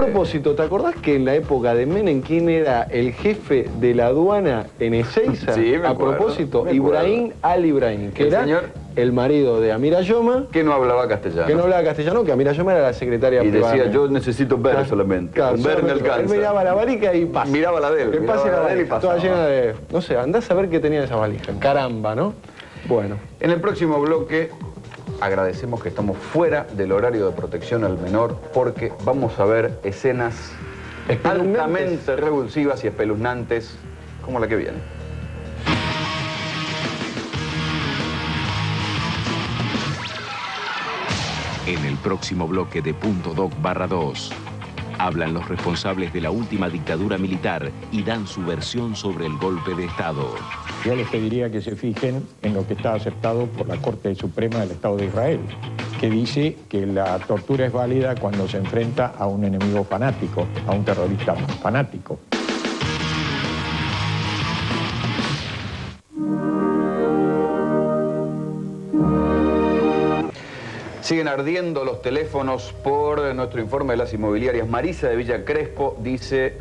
propósito, ¿te acordás que en la época de Menem quién era el jefe de la aduana en Ezeiza? Sí, me acuerdo, a propósito, Ibrahim Al-Ibrahim, que era el marido de Amira Yoma. Que no hablaba castellano. Que no hablaba castellano, que Amira Yoma era la secretaria privada. Y decía, yo necesito ver solamente. Claro, con ver me alcanza. Él miraba la valija y pasa. Miraba la de él. Que pase la de él y valija, toda llena de... No sé, andás a ver qué tenía esa valija. Caramba, ¿no? Bueno. En el próximo bloque agradecemos que estamos fuera del horario de protección al menor porque vamos a ver escenas altamente revulsivas y espeluznantes como la que viene. En el próximo bloque de Punto Doc/2 hablan los responsables de la última dictadura militar y dan su versión sobre el golpe de Estado. Yo les pediría que se fijen en lo que está aceptado por la Corte Suprema del Estado de Israel, que dice que la tortura es válida cuando se enfrenta a un enemigo fanático, a un terrorista fanático. Siguen ardiendo los teléfonos por nuestro informe de las inmobiliarias. Marisa de Villa Crespo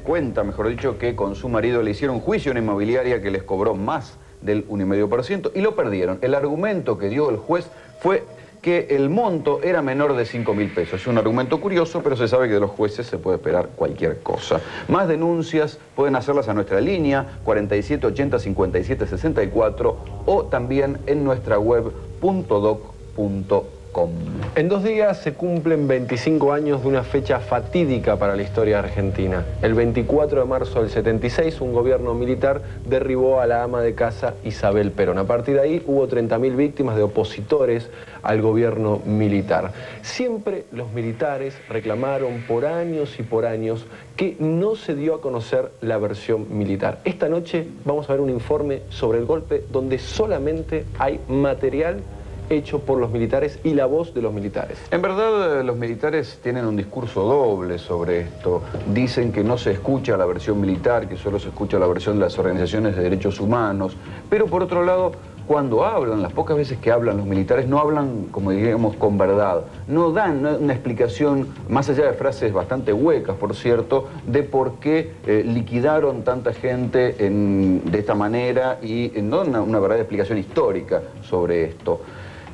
cuenta, mejor dicho, que con su marido le hicieron juicio a una inmobiliaria que les cobró más del 1,5% y lo perdieron. El argumento que dio el juez fue que el monto era menor de 5.000 pesos. Es un argumento curioso, pero se sabe que de los jueces se puede esperar cualquier cosa. Más denuncias pueden hacerlas a nuestra línea 4780-5764 o también en nuestra web .doc.com. En 2 días se cumplen 25 años de una fecha fatídica para la historia argentina. El 24 de marzo del 76, un gobierno militar derribó a la ama de casa Isabel Perón. A partir de ahí hubo 30.000 víctimas de opositores al gobierno militar. Siempre los militares reclamaron por años y por años que no se dio a conocer la versión militar. Esta noche vamos a ver un informe sobre el golpe donde solamente hay material hecho por los militares y la voz de los militares. En verdad, los militares tienen un discurso doble sobre esto. Dicen que no se escucha la versión militar, que solo se escucha la versión de las organizaciones de derechos humanos. Pero por otro lado, cuando hablan, las pocas veces que hablan los militares, no hablan, como diríamos, con verdad. No dan una explicación, más allá de frases bastante huecas, por cierto, de por qué liquidaron tanta gente de esta manera y no una verdadera explicación histórica sobre esto.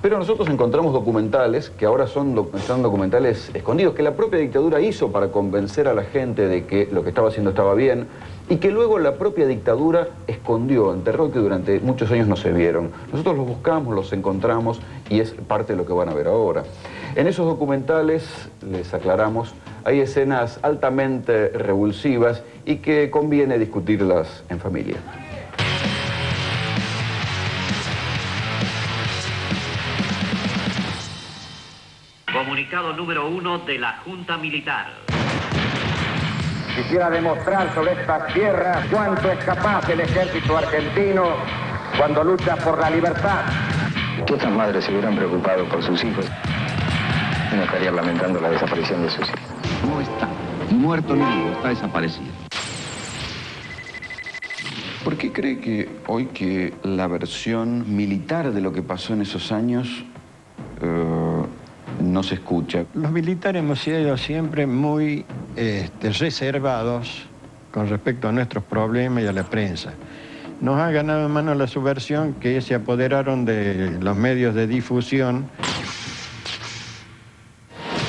Pero nosotros encontramos documentales, que ahora son documentales escondidos, que la propia dictadura hizo para convencer a la gente de que lo que estaba haciendo estaba bien, y que luego la propia dictadura escondió, enterró, que durante muchos años no se vieron. Nosotros los buscamos, los encontramos, y es parte de lo que van a ver ahora. En esos documentales, les aclaramos, hay escenas altamente revulsivas y que conviene discutirlas en familia. Comunicado número 1 de la Junta Militar. Quisiera demostrar sobre estas tierras cuánto es capaz el ejército argentino cuando lucha por la libertad. ¿Cuántas madres se hubieran preocupado por sus hijos? No estarían lamentando la desaparición de sus hijos. No está ni muerto ni vivo, está desaparecido. ¿Por qué cree que hoy que la versión militar de lo que pasó en esos años no se escucha? Los militares hemos sido siempre muy reservados con respecto a nuestros problemas y a la prensa. Nos ha ganado en mano la subversión que se apoderaron de los medios de difusión.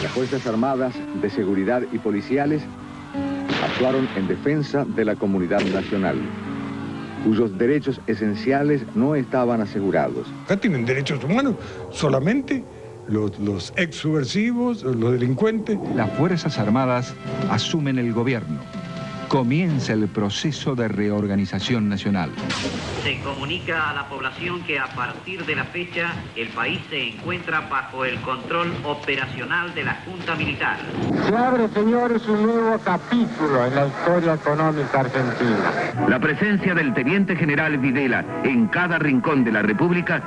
Las Fuerzas Armadas, de Seguridad y policiales actuaron en defensa de la comunidad nacional, cuyos derechos esenciales no estaban asegurados. Acá tienen derechos humanos solamente los ex subversivos, los delincuentes. Las Fuerzas Armadas asumen el gobierno. Comienza el proceso de reorganización nacional. Se comunica a la población que a partir de la fecha el país se encuentra bajo el control operacional de la Junta Militar. Se abre, señores, un nuevo capítulo en la historia económica argentina. La presencia del teniente general Videla en cada rincón de la República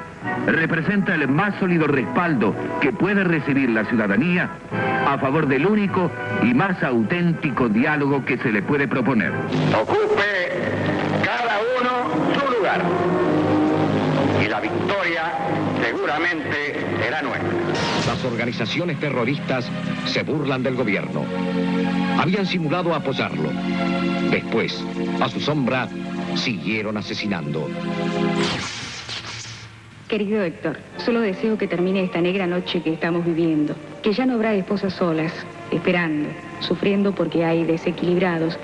representa el más sólido respaldo que puede recibir la ciudadanía a favor del único y más auténtico diálogo que se le puede proponer. Ocupe cada uno su lugar y la victoria seguramente será nuestra. La las organizaciones terroristas se burlan del gobierno. Habían simulado apoyarlo. Después, a su sombra, siguieron asesinando. Querido Héctor, solo deseo que termine esta negra noche que estamos viviendo. Que ya no habrá esposas solas, esperando, sufriendo porque hay desequilibrados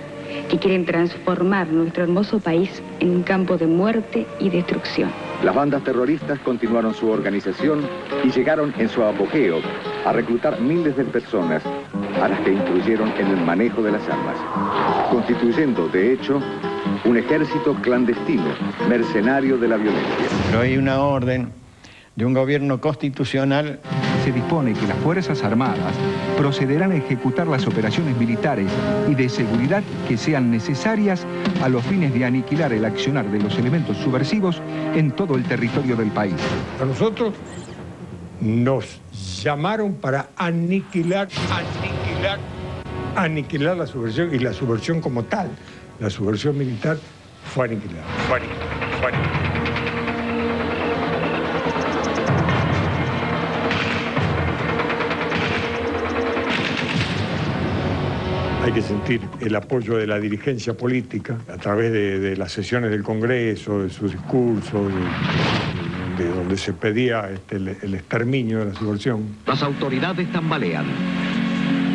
que quieren transformar nuestro hermoso país en un campo de muerte y destrucción. Las bandas terroristas continuaron su organización y llegaron en su apogeo a reclutar miles de personas a las que incluyeron en el manejo de las armas, constituyendo, de hecho, un ejército clandestino, mercenario de la violencia. Pero hay una orden de un gobierno constitucional. Se dispone que las Fuerzas Armadas procederán a ejecutar las operaciones militares y de seguridad que sean necesarias a los fines de aniquilar el accionar de los elementos subversivos en todo el territorio del país. A nosotros nos llamaron para aniquilar la subversión, y la subversión como tal, la subversión militar, fue aniquilada. Hay que sentir el apoyo de la dirigencia política a través de las sesiones del Congreso, de sus discursos, de donde se pedía el exterminio de la subversión. Las autoridades tambalean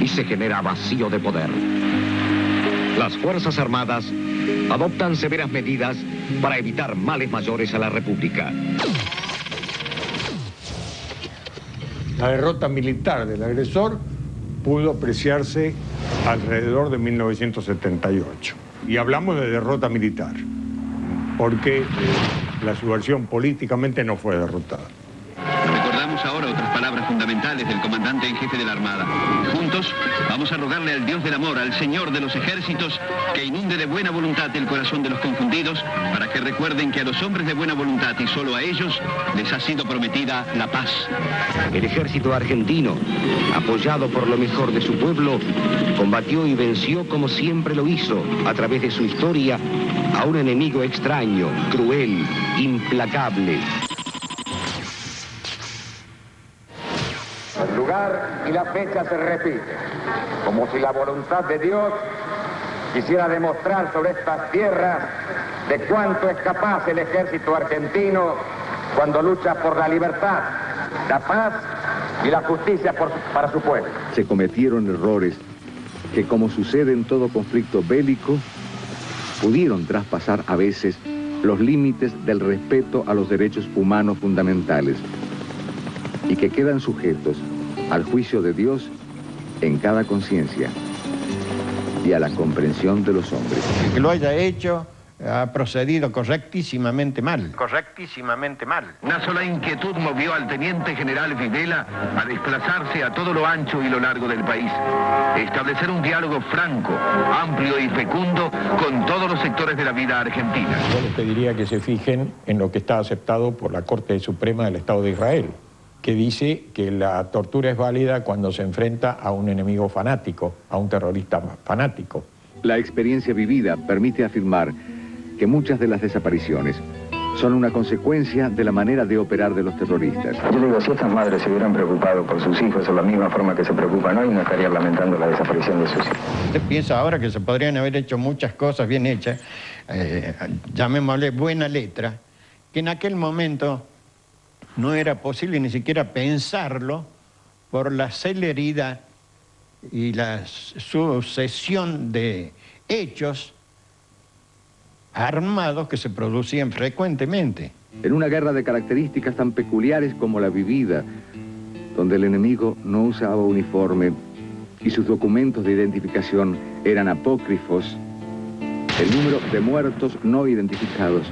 y se genera vacío de poder. Las Fuerzas Armadas adoptan severas medidas para evitar males mayores a la República. La derrota militar del agresor pudo apreciarse alrededor de 1978. Y hablamos de derrota militar, porque la subversión políticamente no fue derrotada. Recordamos ahora otras palabras fundamentales del comandante en jefe de la Armada. Juntos vamos a rogarle al Dios del amor, al Señor de los ejércitos, que inunde de buena voluntad el corazón de los confundidos, para que recuerden que a los hombres de buena voluntad y solo a ellos les ha sido prometida la paz. El ejército argentino, apoyado por lo mejor de su pueblo, combatió y venció como siempre lo hizo, a través de su historia, a un enemigo extraño, cruel, implacable. El lugar y la fecha se repiten, como si la voluntad de Dios quisiera demostrar sobre estas tierras de cuánto es capaz el ejército argentino cuando lucha por la libertad, la paz y la justicia para su pueblo. Se cometieron errores que, como sucede en todo conflicto bélico, pudieron traspasar a veces los límites del respeto a los derechos humanos fundamentales y que quedan sujetos al juicio de Dios en cada conciencia y a la comprensión de los hombres. El que lo haya hecho ha procedido correctísimamente mal. Una sola inquietud movió al teniente general Videla a desplazarse a todo lo ancho y lo largo del país. Establecer un diálogo franco, amplio y fecundo con todos los sectores de la vida argentina. Yo les pediría que se fijen en lo que está aceptado por la Corte Suprema del Estado de Israel, que dice que la tortura es válida cuando se enfrenta a un enemigo fanático, a un terrorista fanático. La experiencia vivida permite afirmar que muchas de las desapariciones son una consecuencia de la manera de operar de los terroristas. Yo digo, si estas madres se hubieran preocupado por sus hijos de la misma forma que se preocupan hoy, no estarían lamentando la desaparición de sus hijos. Usted piensa ahora que se podrían haber hecho muchas cosas bien hechas, llamémosle buena letra, que en aquel momento no era posible ni siquiera pensarlo por la celeridad y la sucesión de hechos armados que se producían frecuentemente. En una guerra de características tan peculiares como la vivida, donde el enemigo no usaba uniforme y sus documentos de identificación eran apócrifos, el número de muertos no identificados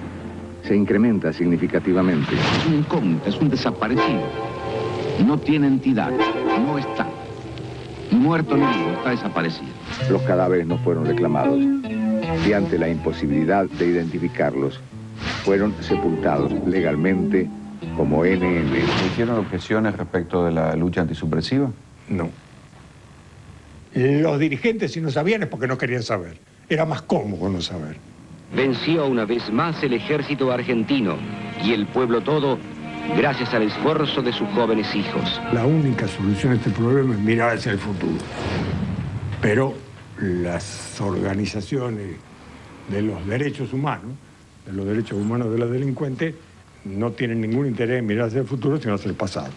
se incrementa significativamente. Es un incógnito, es un desaparecido. No tiene entidad, no está. Ni muerto ni vivo, está desaparecido. Los cadáveres no fueron reclamados y ante la imposibilidad de identificarlos, fueron sepultados legalmente como NN. ¿Se hicieron objeciones respecto de la lucha antisubversiva? No. Los dirigentes, si no sabían, es porque no querían saber. Era más cómodo no saber. Venció una vez más el ejército argentino y el pueblo todo gracias al esfuerzo de sus jóvenes hijos. La única solución a este problema es mirar hacia el futuro. Pero las organizaciones de los derechos humanos de los delincuentes, no tienen ningún interés en mirar hacia el futuro, sino hacia el pasado.